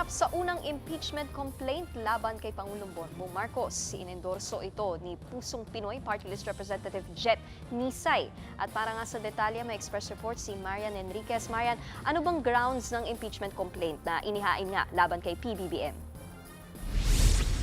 Harap sa unang impeachment complaint laban kay Pangulong Bongbong Marcos, inendorso ito ni Pusong Pinoy Party List Representative Jet Nisay. At para nga sa detalye, may express report si Marian Enriquez. Marian, ano bang grounds ng impeachment complaint na inihain nga laban kay PBBM?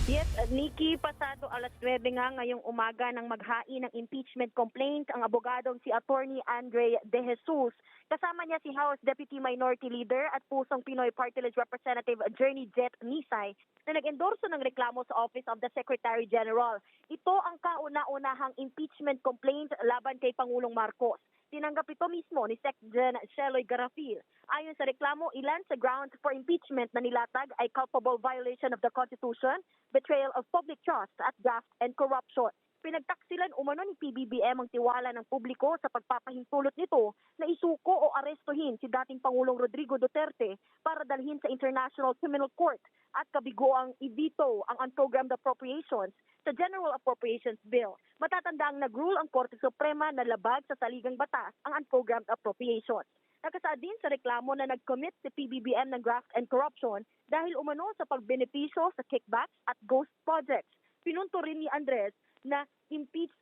Yes, Nikki, pasado alas 9 nga ngayong umaga nang maghain ng impeachment complaint ang abogadong si Attorney Andre De Jesus. Kasama niya si House Deputy Minority Leader at Pusong Pinoy Party List Representative Attorney Jet Nisay na nag-endorso ng reklamo sa Office of the Secretary General. Ito ang kauna-unahang impeachment complaint laban kay Pangulong Marcos. Tinanggap ito mismo ni Sec. Gen. Sheloy Garafil. Ayon sa reklamo, ilan sa grounds for impeachment na nilatag ay culpable violation of the Constitution, betrayal of public trust at graft and corruption. Pinagtaksilan umano ni PBBM ang tiwala ng publiko sa pagpapahintulot nito na isuko o arestuhin si dating Pangulong Rodrigo Duterte para dalhin sa International Criminal Court at kabiguang i-veto ang unprogrammed appropriations sa General Appropriations Bill. Matatandang nag-rule ang Korte Suprema na labag sa saligang batas ang unprogrammed appropriations. Nakasaad din sa reklamo na nag-commit si PBBM ng graft and corruption dahil umano sa pagbenepisyo sa kickbacks at ghost projects. Pinunto rin ni Andres na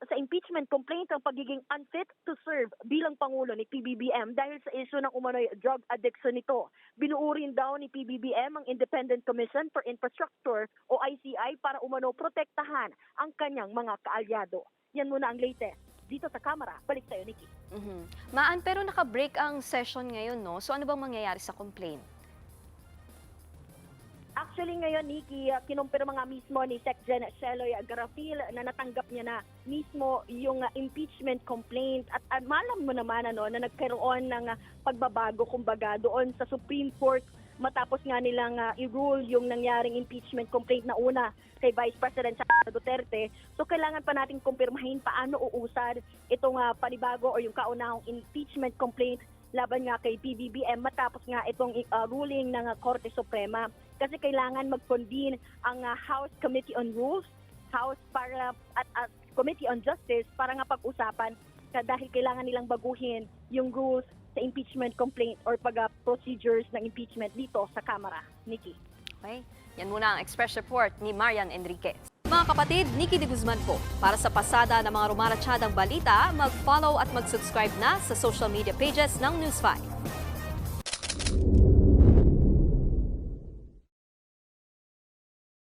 sa impeachment complaint ang pagiging unfit to serve bilang Pangulo ni PBBM dahil sa issue ng umano'y drug addiction nito. Binuo rin daw ni PBBM ang Independent Commission for Infrastructure o ICI para umano protektahan ang kanyang mga kaalyado. Yan muna ang latest. Dito sa Kamara, balik sa'yo, Nikki. Maan, pero naka-break ang session ngayon, no? So ano bang mangyayari sa complaint? Actually ngayon, Nikki, kinumpirma nga mismo ni Sec. Gen. Sheloy Garafil na natanggap niya na mismo yung impeachment complaint at malam mo naman na nagkaroon ng pagbabago kumbaga doon sa Supreme Court matapos nga nilang i-rule yung nangyaring impeachment complaint na una kay Vice President Duterte. So kailangan pa natin kumpirmahin paano uusad itong panibago o yung kaunahang impeachment complaint laban nga kay PBBM matapos nga itong ruling ng Korte Suprema. Kasi kailangan mag-convene ang House Committee on Rules, House para at Committee on Justice para nga pag-usapan dahil kailangan nilang baguhin yung rules sa impeachment complaint or procedures ng impeachment dito sa Kamara. Nikki. Okay, yan muna ang express report ni Marian Enriquez. Mga kapatid, Nikki de Guzman po. Para sa pasada ng mga rumaratsyadang balita, mag-follow at mag-subscribe na sa social media pages ng News 5.